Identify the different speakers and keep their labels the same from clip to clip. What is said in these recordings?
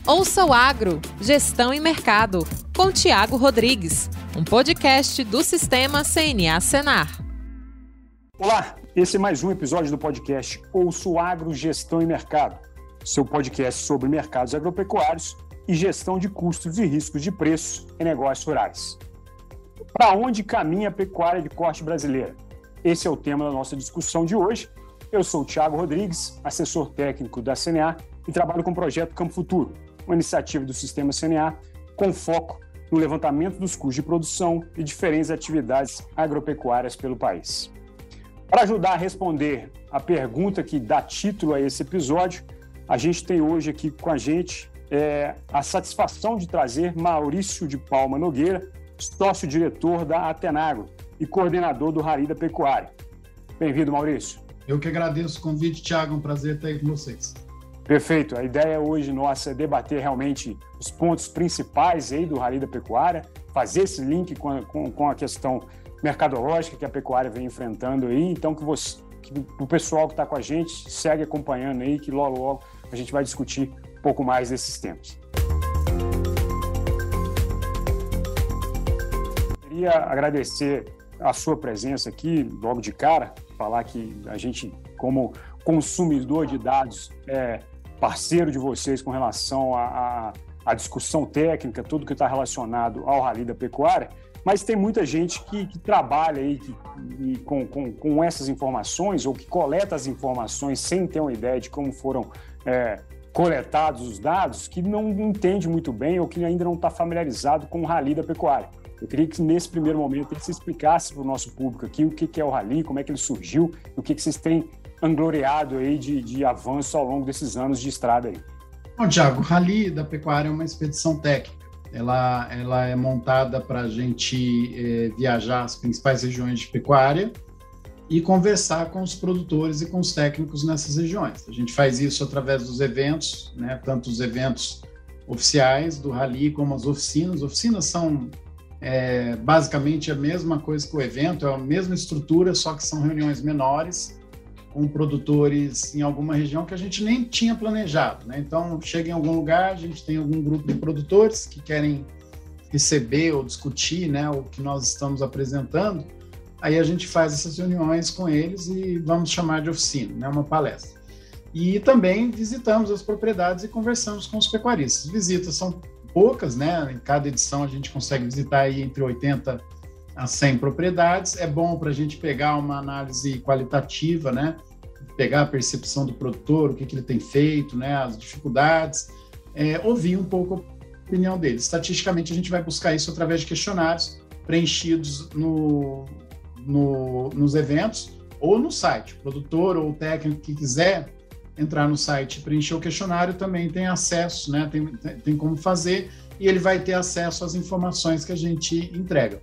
Speaker 1: Ouça o Agro, Gestão e Mercado, com Tiago Rodrigues, um podcast do Sistema CNA Senar.
Speaker 2: Olá, esse é mais um episódio do podcast Ouça o Agro, Gestão e Mercado, seu podcast sobre mercados agropecuários e gestão de custos e riscos de preços em negócios rurais. Para onde caminha a pecuária de corte brasileira? Esse é o tema da nossa discussão de hoje. Eu sou o Tiago Rodrigues, assessor técnico da CNA e trabalho com o projeto Campo Futuro, uma iniciativa do Sistema CNA com foco no levantamento dos custos de produção e diferentes atividades agropecuárias pelo país. Para ajudar a responder a pergunta que dá título a esse episódio, a gente tem hoje aqui com a gente a satisfação de trazer Maurício de Palma Nogueira, sócio-diretor da Atenagro e coordenador do Rally da Pecuária. Bem-vindo, Maurício.
Speaker 3: Eu que agradeço o convite, Tiago, é um prazer estar aí com vocês.
Speaker 2: Perfeito. A ideia hoje nossa é debater realmente os pontos principais aí do Rally da Pecuária, fazer esse link com a questão mercadológica que a pecuária vem enfrentando aí. Então, que o pessoal que está com a gente segue acompanhando aí, que logo a gente vai discutir um pouco mais desses temas. Queria agradecer a sua presença aqui, logo de cara, falar que a gente, como consumidor de dados, é parceiro de vocês com relação à discussão técnica, tudo que está relacionado ao Rally da Pecuária, mas tem muita gente que trabalha aí com essas informações ou que coleta as informações sem ter uma ideia de como foram coletados os dados, que não entende muito bem ou que ainda não está familiarizado com o Rally da Pecuária. Eu queria que nesse primeiro momento você explicasse para o nosso público aqui o que é o Rally, como é que ele surgiu, o que vocês têm angloriado aí de avanço ao longo desses anos de estrada aí.
Speaker 3: Bom, Tiago, o Rally da Pecuária é uma expedição técnica. Ela é montada para a gente viajar as principais regiões de pecuária e conversar com os produtores e com os técnicos nessas regiões. A gente faz isso através dos eventos, né, tanto os eventos oficiais do Rally como as oficinas. Oficinas são basicamente a mesma coisa que o evento, é a mesma estrutura, só que são reuniões menores, com produtores em alguma região que a gente nem tinha planejado, né? Então, chega em algum lugar, a gente tem algum grupo de produtores que querem receber ou discutir, né, o que nós estamos apresentando, aí a gente faz essas reuniões com eles e vamos chamar de oficina, né, uma palestra. E também visitamos as propriedades e conversamos com os pecuaristas. Visitas são poucas, né? Em cada edição a gente consegue visitar aí entre 80 a 100 propriedades. É bom para a gente pegar uma análise qualitativa, né? Pegar a percepção do produtor, o que ele tem feito, né? As dificuldades, ouvir um pouco a opinião dele. Estatisticamente, a gente vai buscar isso através de questionários preenchidos nos eventos ou no site. O produtor ou o técnico que quiser entrar no site e preencher o questionário também tem acesso, né? Tem como fazer e ele vai ter acesso às informações que a gente entrega.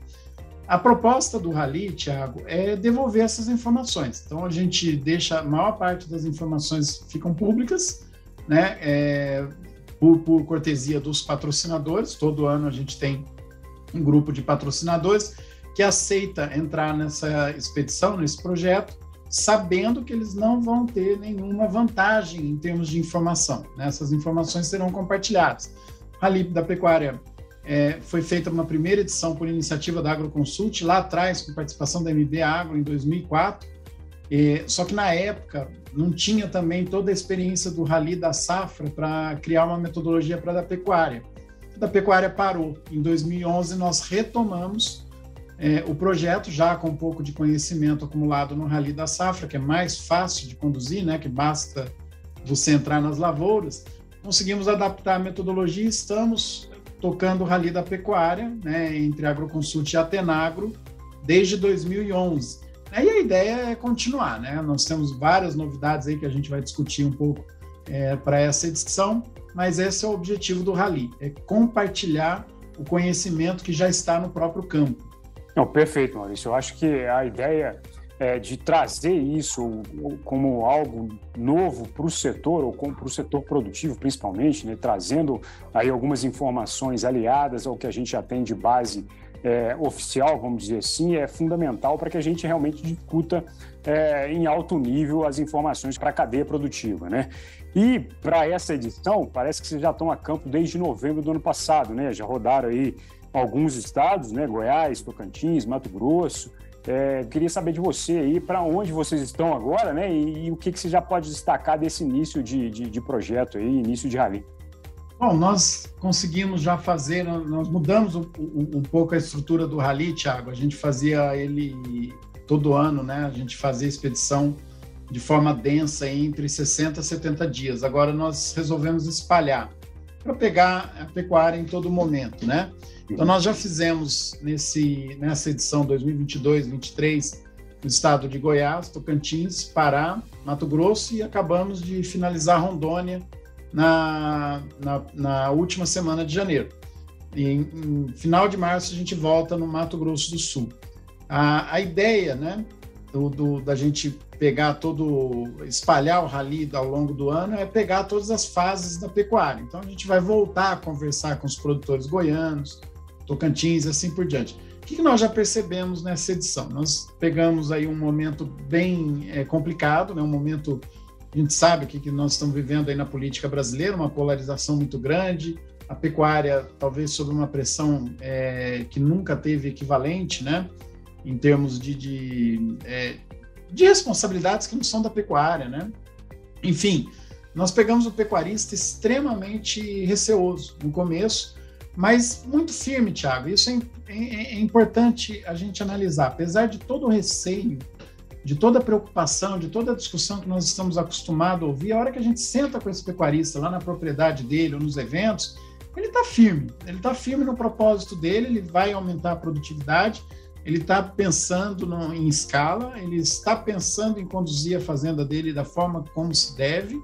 Speaker 3: A proposta do Rally, Tiago, é devolver essas informações. Então, a gente deixa, a maior parte das informações ficam públicas, né? Por cortesia dos patrocinadores. Todo ano a gente tem um grupo de patrocinadores que aceita entrar nessa expedição, nesse projeto, sabendo que eles não vão ter nenhuma vantagem em termos de informação, né? Essas informações serão compartilhadas. O Rally da Pecuária foi feita uma primeira edição por iniciativa da Agroconsult, lá atrás, com participação da MB Agro, em 2004, só que na época não tinha também toda a experiência do Rally da Safra para criar uma metodologia para a da pecuária. A da pecuária parou. Em 2011, nós retomamos o projeto, já com um pouco de conhecimento acumulado no Rally da Safra, que é mais fácil de conduzir, né, que basta você entrar nas lavouras. Conseguimos adaptar a metodologia e estamos tocando o Rally da Pecuária, né, entre a Agroconsult e a Atenagro, desde 2011. E a ideia é continuar, né? Nós temos várias novidades aí que a gente vai discutir um pouco para essa edição, mas esse é o objetivo do Rally, é compartilhar o conhecimento que já está no próprio campo.
Speaker 2: Não, perfeito, Maurício. Eu acho que a ideia de trazer isso como algo novo para o setor, ou para o setor produtivo principalmente, né, trazendo aí algumas informações aliadas ao que a gente já tem de base oficial, vamos dizer assim, é fundamental para que a gente realmente discuta em alto nível as informações para a cadeia produtiva, né? E para essa edição, parece que vocês já estão a campo desde novembro do ano passado, né? Já rodaram aí alguns estados, né? Goiás, Tocantins, Mato Grosso. Queria saber de você aí, para onde vocês estão agora, né? E o que você já pode destacar desse início de projeto aí, início de rally.
Speaker 3: Bom, nós conseguimos já fazer, nós mudamos um pouco a estrutura do rally, Thiago. A gente fazia ele todo ano, né? A gente fazia a expedição de forma densa entre 60 a 70 dias. Agora nós resolvemos espalhar para pegar a pecuária em todo momento, né? Então nós já fizemos nessa edição 2022-23 no estado de Goiás, Tocantins, Pará, Mato Grosso e acabamos de finalizar Rondônia na última semana de janeiro. E em final de março a gente volta no Mato Grosso do Sul. A ideia, né, da gente espalhar o rally ao longo do ano é pegar todas as fases da pecuária. Então a gente vai voltar a conversar com os produtores goianos, Tocantins e assim por diante. O que nós já percebemos nessa edição? Nós pegamos aí um momento bem complicado, né, um momento. A gente sabe o que nós estamos vivendo aí na política brasileira, uma polarização muito grande, a pecuária talvez sob uma pressão que nunca teve equivalente, né, em termos de responsabilidades que não são da pecuária, né? Enfim, nós pegamos o pecuarista extremamente receoso no começo, mas muito firme, Thiago. Isso é importante a gente analisar. Apesar de todo o receio, de toda a preocupação, de toda a discussão que nós estamos acostumados a ouvir, a hora que a gente senta com esse pecuarista lá na propriedade dele ou nos eventos, ele está firme no propósito dele, ele vai aumentar a produtividade, ele está pensando em escala, ele está pensando em conduzir a fazenda dele da forma como se deve,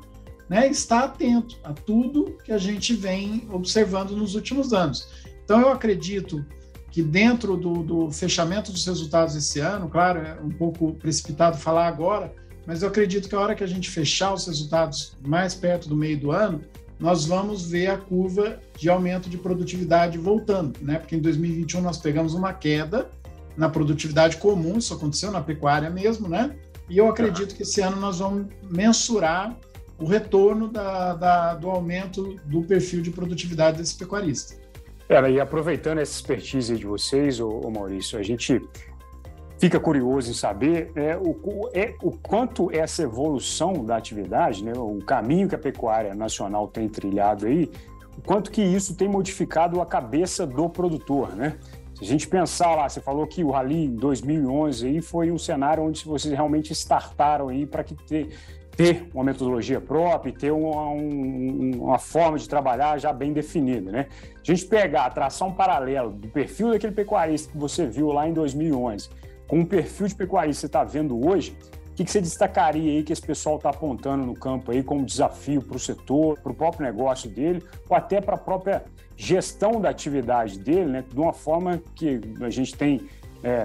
Speaker 3: né? Está atento a tudo que a gente vem observando nos últimos anos. Então eu acredito que dentro do fechamento dos resultados esse ano, claro, é um pouco precipitado falar agora, mas eu acredito que a hora que a gente fechar os resultados mais perto do meio do ano, nós vamos ver a curva de aumento de produtividade voltando, né? Porque em 2021 nós pegamos uma queda na produtividade comum, isso aconteceu na pecuária mesmo, né? E eu acredito que esse ano nós vamos mensurar o retorno do aumento do perfil de produtividade desse pecuarista.
Speaker 2: E aproveitando essa expertise de vocês, Maurício, a gente fica curioso em saber o quanto essa evolução da atividade, né, o caminho que a pecuária nacional tem trilhado aí, o quanto que isso tem modificado a cabeça do produtor, né? Se a gente pensar lá, você falou que o Rally em 2011 aí foi um cenário onde vocês realmente startaram aí para ter uma metodologia própria, ter uma forma de trabalhar já bem definida, né? A gente pegar, traçar um paralelo do perfil daquele pecuarista que você viu lá em 2011 com o perfil de pecuarista que você está vendo hoje, o que você destacaria aí que esse pessoal está apontando no campo aí como desafio para o setor, para o próprio negócio dele, ou até para a própria gestão da atividade dele, né? De uma forma que a gente tem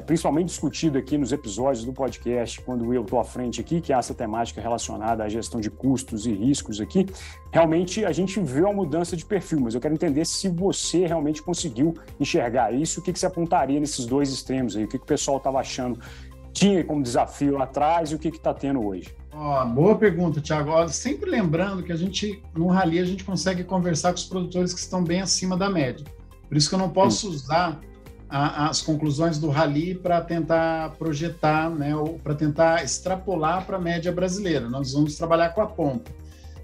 Speaker 2: principalmente discutido aqui nos episódios do podcast, quando eu estou à frente aqui, que é essa temática relacionada à gestão de custos e riscos aqui, realmente a gente vê uma mudança de perfil, mas eu quero entender se você realmente conseguiu enxergar isso, o que você apontaria nesses dois extremos aí, o que o pessoal estava achando tinha como desafio lá atrás e o que está tendo hoje.
Speaker 3: Boa pergunta, Thiago. Sempre lembrando que no Rally, a gente consegue conversar com os produtores que estão bem acima da média. Por isso que eu não posso usar as conclusões do Rally para tentar projetar, né, ou para tentar extrapolar para a média brasileira. Nós vamos trabalhar com a ponta.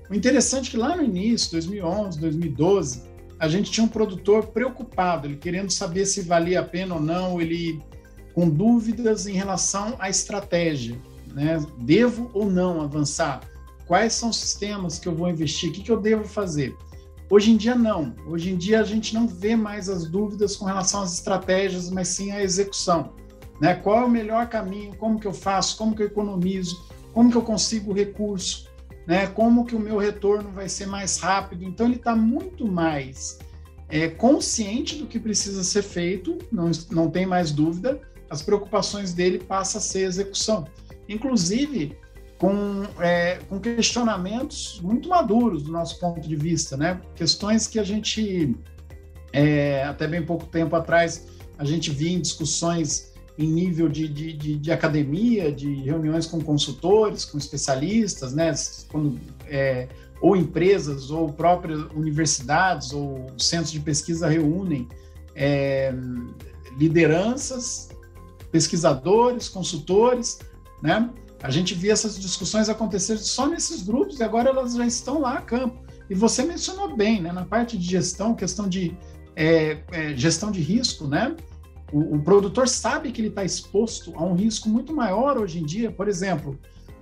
Speaker 3: O interessante é que lá no início, 2011, 2012, a gente tinha um produtor preocupado, ele querendo saber se valia a pena ou não, ele com dúvidas em relação à estratégia, né? Devo ou não avançar? Quais são os sistemas que eu vou investir? O que eu devo fazer? Hoje em dia, não. Hoje em dia, a gente não vê mais as dúvidas com relação às estratégias, mas sim à execução, né? Qual é o melhor caminho? Como que eu faço? Como que eu economizo? Como que eu consigo recurso? Né? Como que o meu retorno vai ser mais rápido? Então, ele está muito mais consciente do que precisa ser feito, não tem mais dúvida, as preocupações dele passam a ser execução. Inclusive, com questionamentos muito maduros do nosso ponto de vista, né? Questões que a gente, até bem pouco tempo atrás, a gente via em discussões em nível de academia, de reuniões com consultores, com especialistas, né? Ou empresas, ou próprias universidades, ou centros de pesquisa reúnem lideranças, pesquisadores, consultores, né? A gente via essas discussões acontecer só nesses grupos e agora elas já estão lá a campo. E você mencionou bem, né? Na parte de gestão, questão de gestão de risco, né? O produtor sabe que ele está exposto a um risco muito maior hoje em dia. Por exemplo,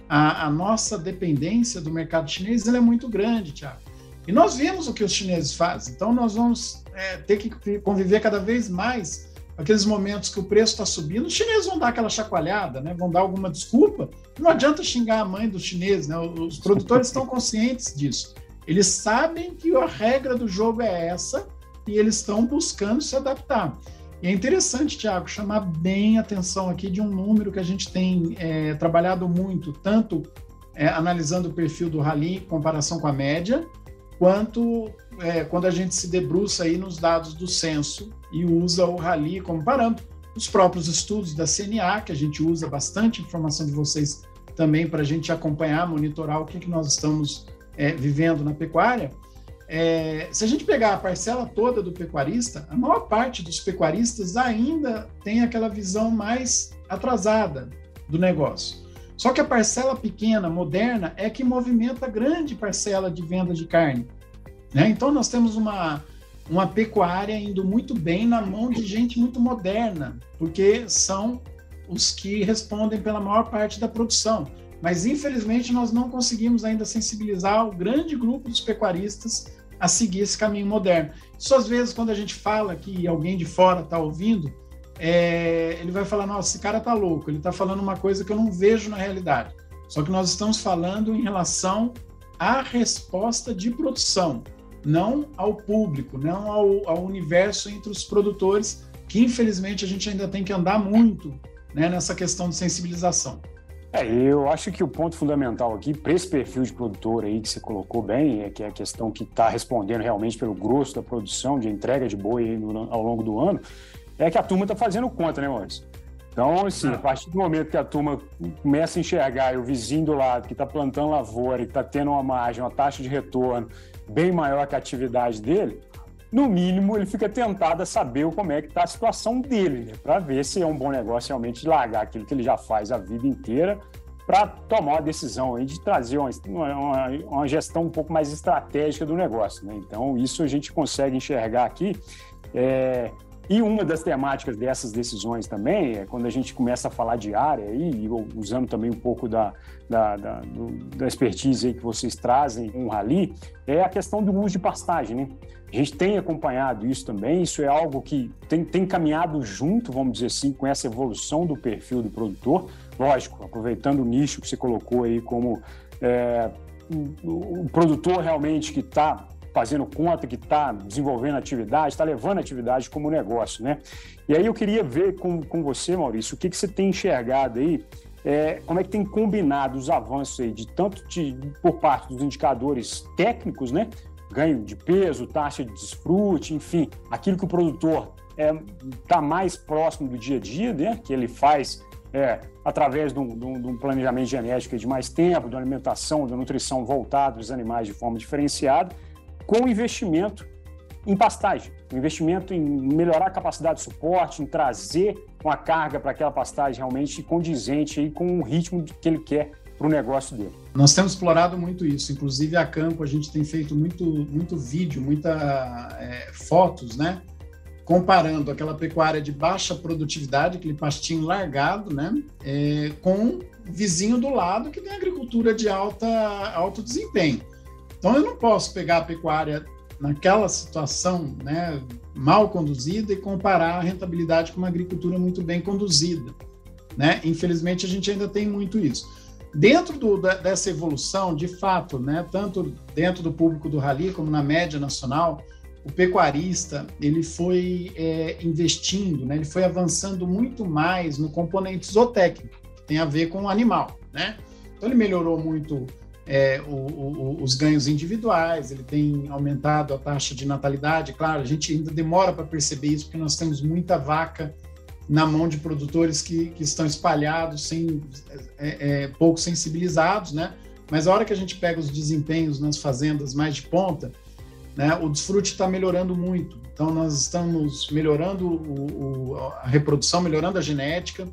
Speaker 3: a nossa dependência do mercado chinês ela é muito grande, Thiago. E nós vimos o que os chineses fazem. Então, nós vamos ter que conviver cada vez mais com aqueles momentos que o preço está subindo. Os chineses vão dar aquela chacoalhada, né? Vão dar alguma desculpa. Não adianta xingar a mãe dos chineses, né? Os produtores estão conscientes disso. Eles sabem que a regra do jogo é essa e eles estão buscando se adaptar. E é interessante, Thiago, chamar bem a atenção aqui de um número que a gente tem trabalhado muito, tanto analisando o perfil do Rally em comparação com a média, quanto quando a gente se debruça aí nos dados do censo e usa o Rally como parâmetro. Os próprios estudos da CNA, que a gente usa bastante informação de vocês também para a gente acompanhar, monitorar o que nós estamos vivendo na pecuária. Se a gente pegar a parcela toda do pecuarista, a maior parte dos pecuaristas ainda tem aquela visão mais atrasada do negócio. Só que a parcela pequena, moderna, é que movimenta a grande parcela de venda de carne, né? Então, nós temos uma pecuária indo muito bem na mão de gente muito moderna, porque são os que respondem pela maior parte da produção. Mas, infelizmente, nós não conseguimos ainda sensibilizar o grande grupo dos pecuaristas a seguir esse caminho moderno. Isso, às vezes, quando a gente fala que alguém de fora está ouvindo, ele vai falar, nossa, esse cara está louco, ele está falando uma coisa que eu não vejo na realidade. Só que nós estamos falando em relação à resposta de produção, não ao público, não ao universo entre os produtores, que, infelizmente, a gente ainda tem que andar muito, né, nessa questão de sensibilização.
Speaker 2: Eu acho que o ponto fundamental aqui, para esse perfil de produtor aí que você colocou bem, que é a questão que está respondendo realmente pelo grosso da produção, de entrega de boi ao longo do ano, é que a turma está fazendo conta, né, Maurício? Então, assim, a partir do momento que a turma começa a enxergar o vizinho do lado que está plantando lavoura e está tendo uma margem, uma taxa de retorno bem maior que a atividade dele, no mínimo ele fica tentado a saber como é que está a situação dele, né? Para ver se é um bom negócio realmente de largar aquilo que ele já faz a vida inteira para tomar uma decisão aí de trazer uma gestão um pouco mais estratégica do negócio, né? Então, isso a gente consegue enxergar aqui. E uma das temáticas dessas decisões também é quando a gente começa a falar de área, aí, usando também um pouco da expertise aí que vocês trazem com o Rally, é a questão do uso de pastagem, né? A gente tem acompanhado isso também, isso é algo que tem caminhado junto, vamos dizer assim, com essa evolução do perfil do produtor. Lógico, aproveitando o nicho que você colocou aí como o produtor realmente que está fazendo conta, que está desenvolvendo atividade, está levando a atividade como negócio, né? E aí eu queria ver com você, Maurício, o que você tem enxergado aí, como é que tem combinado os avanços aí, tanto por parte dos indicadores técnicos, né? Ganho de peso, taxa de desfrute, enfim, aquilo que o produtor está mais próximo do dia a dia, né? Que ele faz através de um planejamento genético de mais tempo, da alimentação, da nutrição voltada aos animais de forma diferenciada, com investimento em pastagem, investimento em melhorar a capacidade de suporte, em trazer uma carga para aquela pastagem realmente condizente aí com o ritmo que ele quer para o negócio dele.
Speaker 3: Nós temos explorado muito isso, inclusive a campo a gente tem feito muito vídeo, fotos, né? Comparando aquela pecuária de baixa produtividade, aquele pastinho largado, né? Com o vizinho do lado que tem agricultura de alto desempenho. Então, eu não posso pegar a pecuária naquela situação, né, mal conduzida e comparar a rentabilidade com uma agricultura muito bem conduzida, né? Infelizmente, a gente ainda tem muito isso. Dentro dessa evolução, de fato, né, tanto dentro do público do Rally como na média nacional, o pecuarista ele foi investindo, né, ele foi avançando muito mais no componente zootécnico, que tem a ver com o animal, né? Então, ele melhorou muito os ganhos individuais, ele tem aumentado a taxa de natalidade. Claro, a gente ainda demora para perceber isso, porque nós temos muita vaca na mão de produtores que estão espalhados, pouco sensibilizados, né? Mas a hora que a gente pega os desempenhos nas fazendas mais de ponta, né, o desfrute está melhorando muito. Então, nós estamos melhorando a reprodução, melhorando a genética,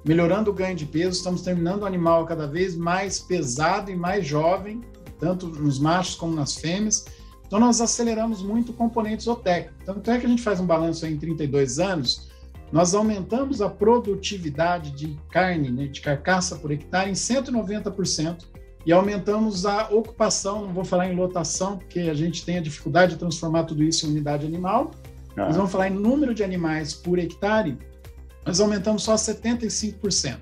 Speaker 3: melhorando o ganho de peso, estamos terminando o animal cada vez mais pesado e mais jovem, tanto nos machos como nas fêmeas. Então, nós aceleramos muito o componente zootécnico. Tanto é que a gente faz um balanço aí em 32 anos, nós aumentamos a produtividade de carne, né, de carcaça por hectare em 190%, e aumentamos a ocupação, não vou falar em lotação, porque a gente tem a dificuldade de transformar tudo isso em unidade animal, mas vamos falar em número de animais por hectare, nós aumentamos só 75%.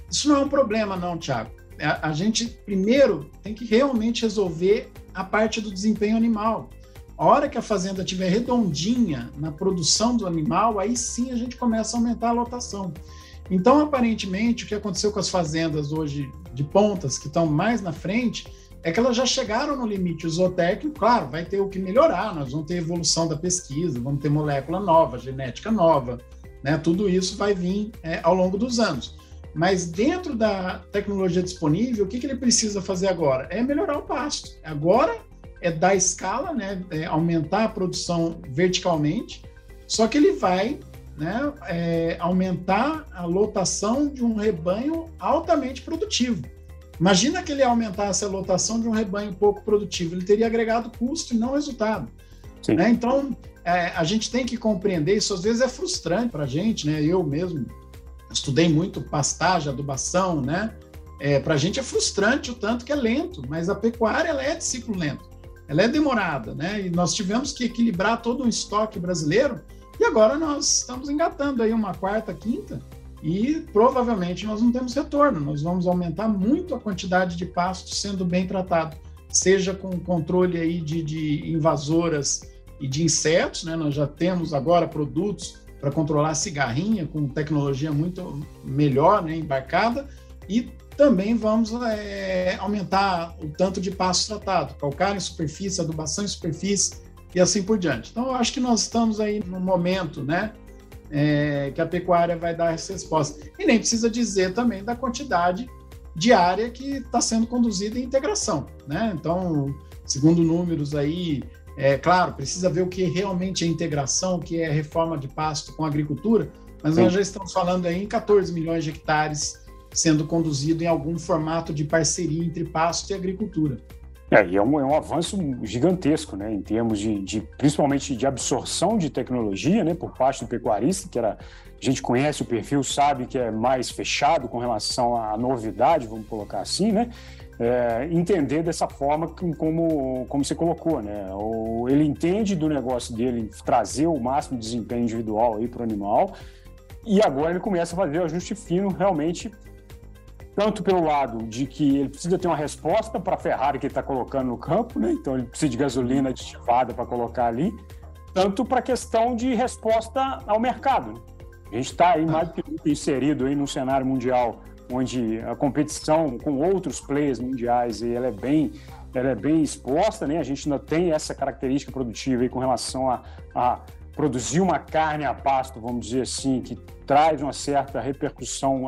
Speaker 3: Isso não é um problema não, Thiago. A gente, primeiro, tem que realmente resolver a parte do desempenho animal. A hora que a fazenda estiver redondinha na produção do animal, aí sim a gente começa a aumentar a lotação. Então, aparentemente, o que aconteceu com as fazendas hoje de pontas, que estão mais na frente, é que elas já chegaram no limite zootécnico. Claro, vai ter o que melhorar, nós vamos ter evolução da pesquisa, vamos ter molécula nova, genética nova, né? Tudo isso vai vir ao longo dos anos. Mas dentro da tecnologia disponível, o que ele precisa fazer agora? É melhorar o pasto. Agora é dar escala, né? Aumentar a produção verticalmente, só que ele vai, né, aumentar a lotação de um rebanho altamente produtivo. Imagina que ele aumentasse a lotação de um rebanho pouco produtivo, ele teria agregado custo e não resultado. Né? Então, a gente tem que compreender, isso às vezes é frustrante para a gente, né? Eu mesmo estudei muito pastagem, adubação, né? Para a gente é frustrante o tanto que é lento, mas a pecuária ela é de ciclo lento, ela é demorada, né? E nós tivemos que equilibrar todo um estoque brasileiro, e agora nós estamos engatando aí uma quarta, quinta, e provavelmente nós não temos retorno. Nós vamos aumentar muito a quantidade de pasto sendo bem tratado, seja com controle aí de invasoras e de insetos, né? Nós já temos agora produtos para controlar a cigarrinha com tecnologia muito melhor, né, embarcada, e também vamos aumentar o tanto de pasto tratado, calcário em superfície, adubação em superfície, e assim por diante. Então, eu acho que nós estamos aí no momento, né, que a pecuária vai dar essa resposta. E nem precisa dizer também da quantidade de área que está sendo conduzida em integração, né? Então, segundo números aí, claro, precisa ver o que realmente é integração, o que é reforma de pasto com a agricultura, mas nós já estamos falando aí em 14 milhões de hectares sendo conduzido em algum formato de parceria entre pasto e agricultura.
Speaker 2: E é um avanço gigantesco, né, em termos principalmente de absorção de tecnologia, né, por parte do pecuarista, que a gente conhece o perfil, sabe que é mais fechado com relação à novidade, vamos colocar assim, né, entender dessa forma como você colocou, né, ele entende do negócio dele trazer o máximo de desempenho individual aí para o animal, e agora ele começa a fazer o ajuste fino realmente, tanto pelo lado de que ele precisa ter uma resposta para a Ferrari que ele está colocando no campo, né? Então ele precisa de gasolina aditivada para colocar ali, tanto para a questão de resposta ao mercado. Né? A gente está aí mais do que inserido aí num cenário mundial, onde a competição com outros players mundiais ela é bem exposta, né? A gente ainda tem essa característica produtiva aí com relação a produzir uma carne a pasto, vamos dizer assim, que traz uma certa repercussão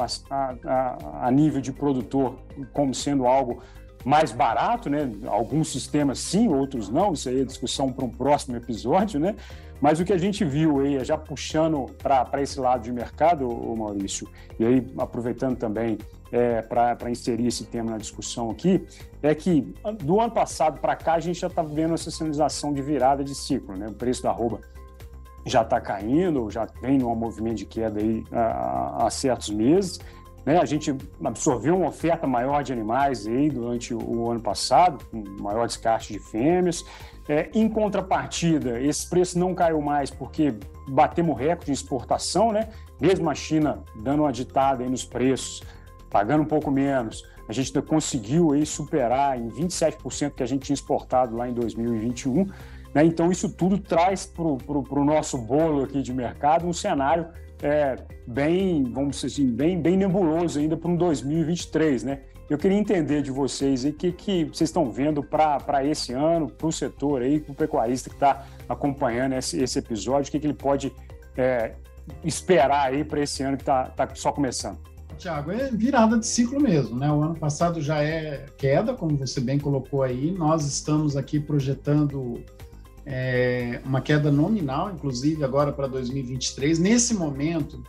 Speaker 2: a nível de produtor, como sendo algo mais barato, né? Alguns sistemas sim, outros não, isso aí é discussão para um próximo episódio, né? Mas o que a gente viu aí, já puxando para esse lado de mercado, Maurício, e aí aproveitando também para inserir esse tema na discussão aqui, é que do ano passado para cá a gente já está vendo essa sinalização de virada de ciclo, né? O preço da arroba já está caindo, já vem num movimento de queda aí há certos meses, né? A gente absorveu uma oferta maior de animais aí durante o ano passado, com maior descarte de fêmeas. Em contrapartida, esse preço não caiu mais porque batemos recorde de exportação, né? Mesmo a China dando uma ditada aí nos preços, pagando um pouco menos, a gente conseguiu aí superar em 27% que a gente tinha exportado lá em 2021. Né? Então, isso tudo traz para o nosso bolo aqui de mercado um cenário bem, vamos dizer assim, bem nebuloso ainda para um 2023, né? Eu queria entender de vocês o que vocês estão vendo para esse ano, para o setor aí, para o pecuarista que está acompanhando esse episódio, o que ele pode esperar aí para esse ano que está só começando.
Speaker 3: Tiago, é virada de ciclo mesmo, né? O ano passado já é queda, como você bem colocou aí. Nós estamos aqui projetando uma queda nominal, inclusive agora para 2023. Nesse momento,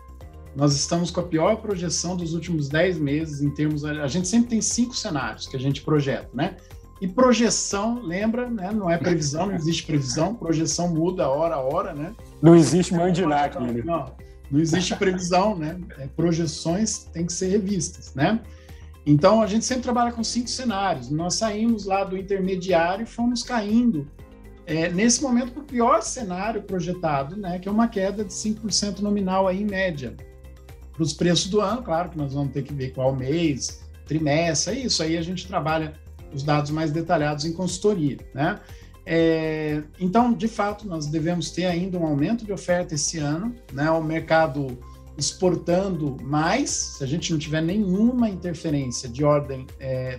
Speaker 3: nós estamos com a pior projeção dos últimos 10 meses em termos... A gente sempre tem 5 cenários que a gente projeta, né? E projeção, lembra, né? Não é previsão, não existe previsão. Projeção muda hora a hora, né?
Speaker 2: Não existe mandinar aqui, né?
Speaker 3: Não existe previsão, né? Projeções têm que ser revistas, né? Então, a gente sempre trabalha com 5 cenários. Nós saímos lá do intermediário e fomos caindo, nesse momento, para o pior cenário projetado, né? Que é uma queda de 5% nominal aí, em média. Para os preços do ano, claro que nós vamos ter que ver qual mês, trimestre, é isso aí a gente trabalha os dados mais detalhados em consultoria, né? Então, de fato, nós devemos ter ainda um aumento de oferta esse ano, né? O mercado exportando mais, se a gente não tiver nenhuma interferência de ordem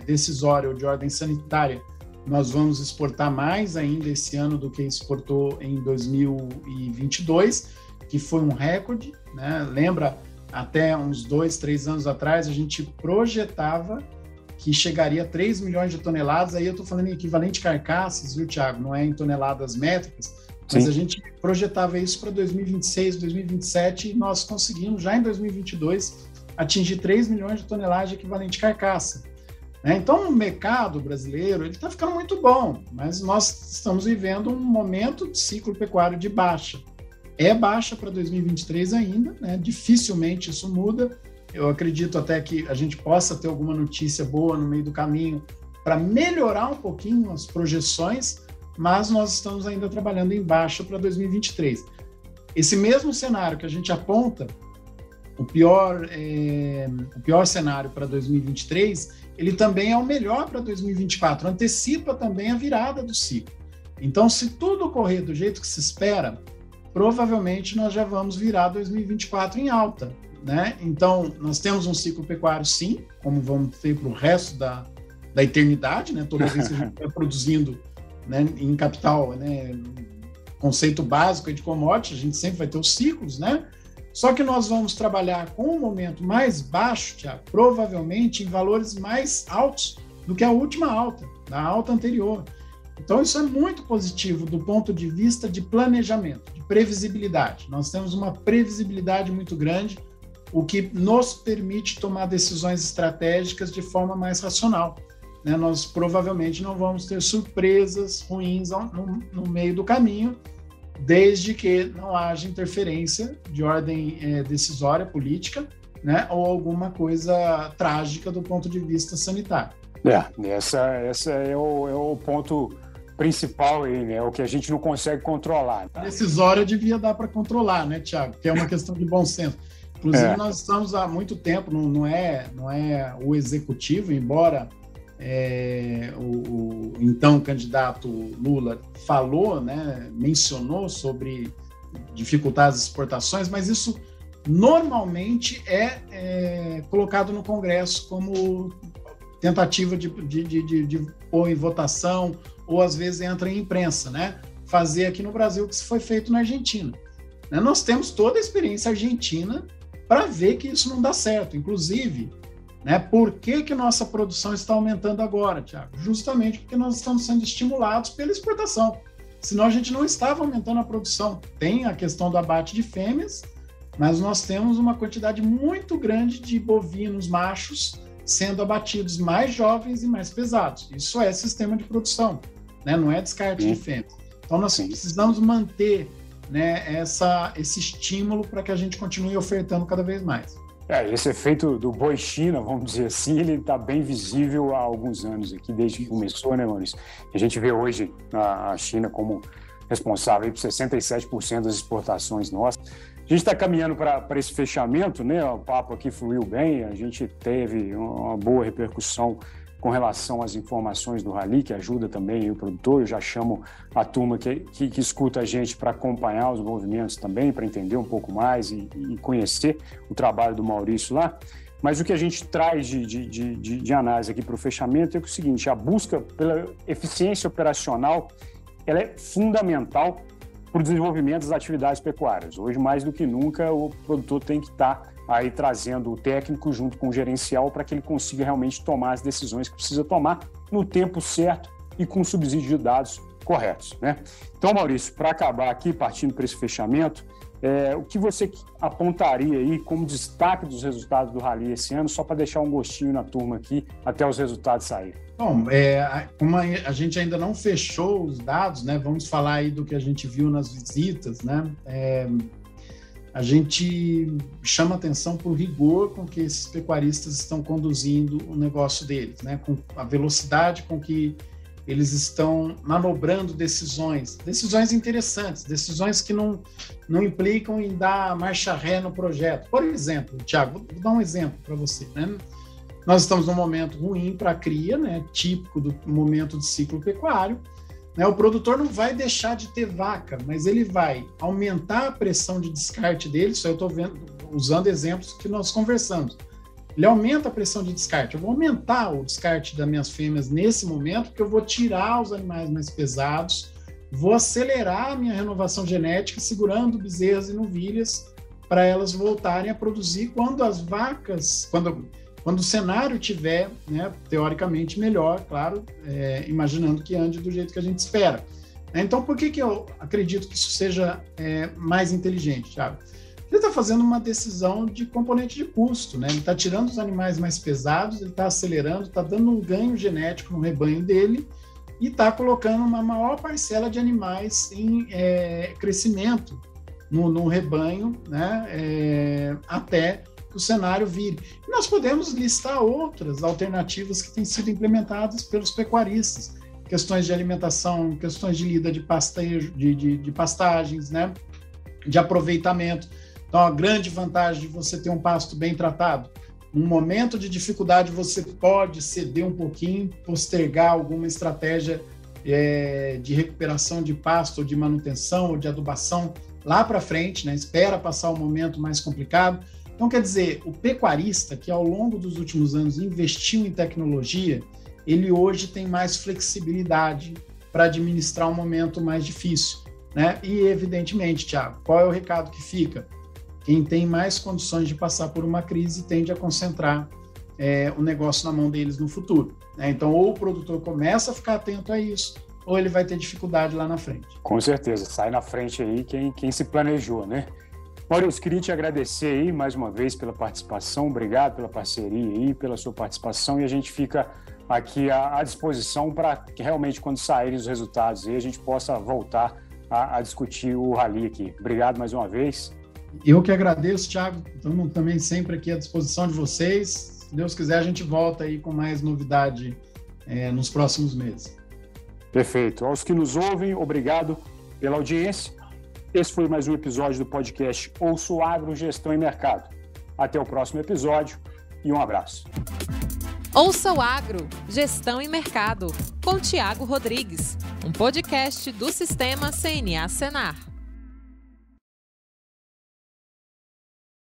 Speaker 3: decisória ou de ordem sanitária, nós vamos exportar mais ainda esse ano do que exportou em 2022, que foi um recorde, né? Lembra, até uns 2, 3 anos atrás, a gente projetava que chegaria a 3 milhões de toneladas, aí eu estou falando em equivalente carcaças, viu, Thiago? Não é em toneladas métricas, mas a gente projetava isso para 2026, 2027, e nós conseguimos, já em 2022, atingir 3 milhões de toneladas de equivalente carcaça. Então, o mercado brasileiro está ficando muito bom, mas nós estamos vivendo um momento de ciclo pecuário de baixa. É baixa para 2023 ainda, né? Dificilmente isso muda. Eu acredito até que a gente possa ter alguma notícia boa no meio do caminho para melhorar um pouquinho as projeções, mas nós estamos ainda trabalhando em baixa para 2023. Esse mesmo cenário que a gente aponta, o pior cenário para 2023, ele também é o melhor para 2024, antecipa também a virada do ciclo. Então, se tudo ocorrer do jeito que se espera, provavelmente nós já vamos virar 2024 em alta, né? Então, nós temos um ciclo pecuário, sim, como vamos ter para o resto da eternidade, né? Toda vez que a gente está produzindo, né, em capital, né, conceito básico de commodity, a gente sempre vai ter os ciclos, né? Só que nós vamos trabalhar com um momento mais baixo, Thiago, provavelmente em valores mais altos do que a última alta, da alta anterior. Então, isso é muito positivo do ponto de vista de planejamento, de previsibilidade. Nós temos uma previsibilidade muito grande, o que nos permite tomar decisões estratégicas de forma mais racional, né? Nós provavelmente não vamos ter surpresas ruins no meio do caminho, desde que não haja interferência de ordem decisória, política, né? Ou alguma coisa trágica do ponto de vista sanitário.
Speaker 2: Essa é o ponto principal aí, né? O que a gente não consegue controlar.
Speaker 3: A decisória devia dar para controlar, né, Thiago? Que é uma questão de bom senso. Inclusive, nós estamos há muito tempo, não é o executivo, embora o então candidato Lula falou, né, mencionou sobre dificultar as exportações, mas isso normalmente é colocado no Congresso como tentativa de pôr em votação, ou às vezes entra em imprensa, né? Fazer aqui no Brasil o que foi feito na Argentina. Né? Nós temos toda a experiência argentina para ver que isso não dá certo. Inclusive, né, por que nossa produção está aumentando agora, Thiago? Justamente porque nós estamos sendo estimulados pela exportação. Senão a gente não estava aumentando a produção. Tem a questão do abate de fêmeas, mas nós temos uma quantidade muito grande de bovinos machos sendo abatidos, mais jovens e mais pesados. Isso é sistema de produção, né? Não é descarte de fêmeas. Então nós precisamos manter, né, esse estímulo para que a gente continue ofertando cada vez mais.
Speaker 2: Esse efeito do boi China, vamos dizer assim, ele está bem visível há alguns anos aqui, desde que começou, né, Maurício? A gente vê hoje a China como responsável por 67% das exportações nossas. A gente está caminhando para esse fechamento, né? O papo aqui fluiu bem, a gente teve uma boa repercussão com relação às informações do Rally, que ajuda também o produtor. Eu já chamo a turma que escuta a gente para acompanhar os movimentos também, para entender um pouco mais e conhecer o trabalho do Maurício lá. Mas o que a gente traz de análise aqui para o fechamento é o seguinte: a busca pela eficiência operacional ela é fundamental para o desenvolvimento das atividades pecuárias. Hoje, mais do que nunca, o produtor tem que estar aí trazendo o técnico junto com o gerencial para que ele consiga realmente tomar as decisões que precisa tomar no tempo certo e com subsídio de dados corretos, né? Então, Maurício, para acabar aqui, partindo para esse fechamento, o que você apontaria aí como destaque dos resultados do Rally esse ano, só para deixar um gostinho na turma aqui até os resultados saírem?
Speaker 3: Bom, como a gente ainda não fechou os dados, né? Vamos falar aí do que a gente viu nas visitas, né? A gente chama atenção para o rigor com que esses pecuaristas estão conduzindo o negócio deles, né? Com a velocidade com que eles estão manobrando decisões interessantes, decisões que não implicam em dar marcha ré no projeto. Por exemplo, Thiago, vou dar um exemplo para você, né? Nós estamos num momento ruim para a cria, né? Típico do momento de ciclo pecuário, né? O produtor não vai deixar de ter vaca, mas ele vai aumentar a pressão de descarte dele. Isso eu estou usando exemplos que nós conversamos. Ele aumenta a pressão de descarte. Eu vou aumentar o descarte das minhas fêmeas nesse momento, porque eu vou tirar os animais mais pesados, vou acelerar a minha renovação genética, segurando bezerras e novilhas para elas voltarem a produzir quando as vacas, quando o cenário tiver, né, teoricamente melhor, claro, imaginando que ande do jeito que a gente espera. Então, por que eu acredito que isso seja mais inteligente, Thiago? Ele está fazendo uma decisão de componente de custo, né? Ele está tirando os animais mais pesados, ele está acelerando, está dando um ganho genético no rebanho dele e está colocando uma maior parcela de animais em crescimento no rebanho, né? Até que o cenário vire. E nós podemos listar outras alternativas que têm sido implementadas pelos pecuaristas, questões de alimentação, questões de lida de pastejo, de pastagens, né? De aproveitamento. Então, a grande vantagem de você ter um pasto bem tratado, num momento de dificuldade você pode ceder um pouquinho, postergar alguma estratégia de recuperação de pasto, ou de manutenção, ou de adubação lá para frente, né? Espera passar o momento mais complicado. Então, quer dizer, o pecuarista que ao longo dos últimos anos investiu em tecnologia, ele hoje tem mais flexibilidade para administrar um momento mais difícil, né? E, evidentemente, Thiago, qual é o recado que fica? Quem tem mais condições de passar por uma crise tende a concentrar o negócio na mão deles no futuro, né? Então, ou o produtor começa a ficar atento a isso, ou ele vai ter dificuldade lá na frente.
Speaker 2: Com certeza, sai na frente aí quem se planejou, né? Maurício, queria te agradecer aí mais uma vez pela participação, obrigado pela parceria aí, pela sua participação, e a gente fica aqui à disposição para que realmente quando saírem os resultados aí a gente possa voltar a discutir o Rally aqui. Obrigado mais uma vez.
Speaker 3: Eu que agradeço, Thiago, estamos também sempre aqui à disposição de vocês. Se Deus quiser, a gente volta aí com mais novidade nos próximos meses.
Speaker 2: Perfeito. Aos que nos ouvem, obrigado pela audiência. Esse foi mais um episódio do podcast Ouça o Agro, Gestão e Mercado. Até o próximo episódio e um abraço.
Speaker 1: Ouça o Agro, Gestão e Mercado, com Thiago Rodrigues, um podcast do Sistema CNA Senar.